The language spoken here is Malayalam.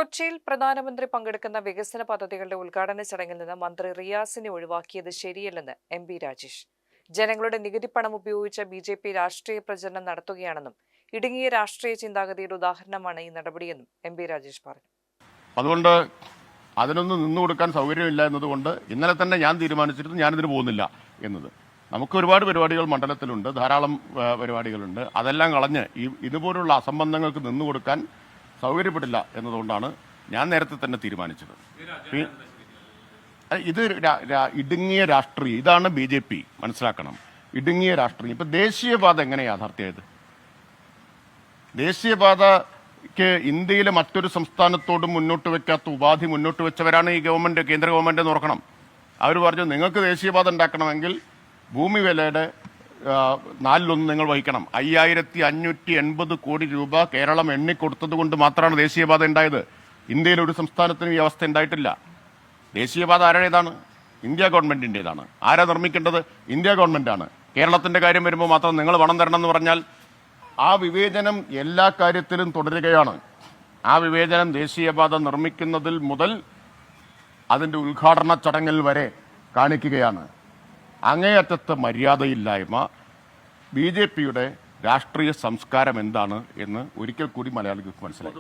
കൊച്ചിയിൽ പ്രധാനമന്ത്രി പങ്കെടുക്കുന്ന വികസന പദ്ധതികളുടെ ഉദ്ഘാടന ചടങ്ങിൽ നിന്ന് മന്ത്രി റിയാസിനെ ഒഴിവാക്കിയത് ശരിയല്ലെന്ന് എം.പി. രാജേഷ്. ജനങ്ങളുടെ നികുതിപ്പണം ഉപയോഗിച്ച് ബി.ജെ.പി. രാഷ്ട്രീയ പ്രചരണം നടത്തുകയാണെന്നും ഇടുങ്ങിയ രാഷ്ട്രീയ ചിന്താഗതിയുടെ ഉദാഹരണമാണ് ഈ നടപടിയെന്നും എം.പി. രാജേഷ് പറഞ്ഞു. അതുകൊണ്ട് അതിനൊന്നും നിന്നുകൊടുക്കാൻ സൗകര്യമില്ല എന്നതുകൊണ്ട് ഇന്നലെ തന്നെ ഞാൻ തീരുമാനിച്ചിരുന്നു ഞാനിതിന് പോകുന്നില്ല എന്നത്. നമുക്ക് ഒരുപാട് പരിപാടികൾ മണ്ഡലത്തിലുണ്ട്, ധാരാളം പരിപാടികളുണ്ട്. അതെല്ലാം കളഞ്ഞ് ഇതുപോലുള്ള അസംബന്ധങ്ങൾക്ക് നിന്നുകൊടുക്കാൻ സൗകര്യപ്പെടില്ല എന്നതുകൊണ്ടാണ് ഞാൻ നേരത്തെ തന്നെ തീരുമാനിച്ചത്. ഇത് ഇടുങ്ങിയ രാഷ്ട്രീയം, ഇതാണ് ബി.ജെ.പി. മനസ്സിലാക്കണം. ഇടുങ്ങിയ രാഷ്ട്രീയം. ഇപ്പൊ ദേശീയപാത എങ്ങനെ യാഥാർത്ഥ്യമായത്? ദേശീയപാതയ്ക്ക് ഇന്ത്യയിലെ മറ്റൊരു സംസ്ഥാനത്തോടും മുന്നോട്ട് വെക്കാത്ത ഉപാധി മുന്നോട്ട് വെച്ചവരാണ് ഈ ഗവൺമെന്റ്, കേന്ദ്ര ഗവൺമെന്റ് എന്ന് ഓർക്കണം. അവർ പറഞ്ഞു നിങ്ങൾക്ക് ദേശീയപാത ഉണ്ടാക്കണമെങ്കിൽ ഭൂമി വിലയുടെ 4/1 നിങ്ങൾ വഹിക്കണം. 5580 കോടി രൂപ കേരളം എണ്ണിക്കൊടുത്തത് കൊണ്ട് മാത്രമാണ് ദേശീയപാത ഉണ്ടായത്. ഇന്ത്യയിലെ ഒരു സംസ്ഥാനത്തിനും ഈ അവസ്ഥ ഉണ്ടായിട്ടില്ല. ദേശീയപാത ആരുടേതാണ്? ഇന്ത്യ ഗവൺമെന്റിൻ്റെതാണ്. ആരാ നിർമ്മിക്കേണ്ടത്? ഇന്ത്യ ഗവൺമെന്റാണ്. കേരളത്തിന്റെ കാര്യം വരുമ്പോൾ മാത്രം നിങ്ങൾ പണം തരണം എന്ന് പറഞ്ഞാൽ ആ വിവേചനം എല്ലാ കാര്യത്തിലും തുടരുകയാണ്. ആ വിവേചനം ദേശീയപാത നിർമ്മിക്കുന്നതിൽ മുതൽ അതിന്റെ ഉദ്ഘാടന ചടങ്ങിൽ വരെ കാണിക്കുകയാണ്. അങ്ങേയറ്റത്തെ മര്യാദയില്ലായ്മ. ബി.ജെ.പിയുടെ രാഷ്ട്രീയ സംസ്കാരം എന്താണ് എന്ന് ഒരിക്കൽ കൂടി മലയാളികൾക്ക് മനസ്സിലായി.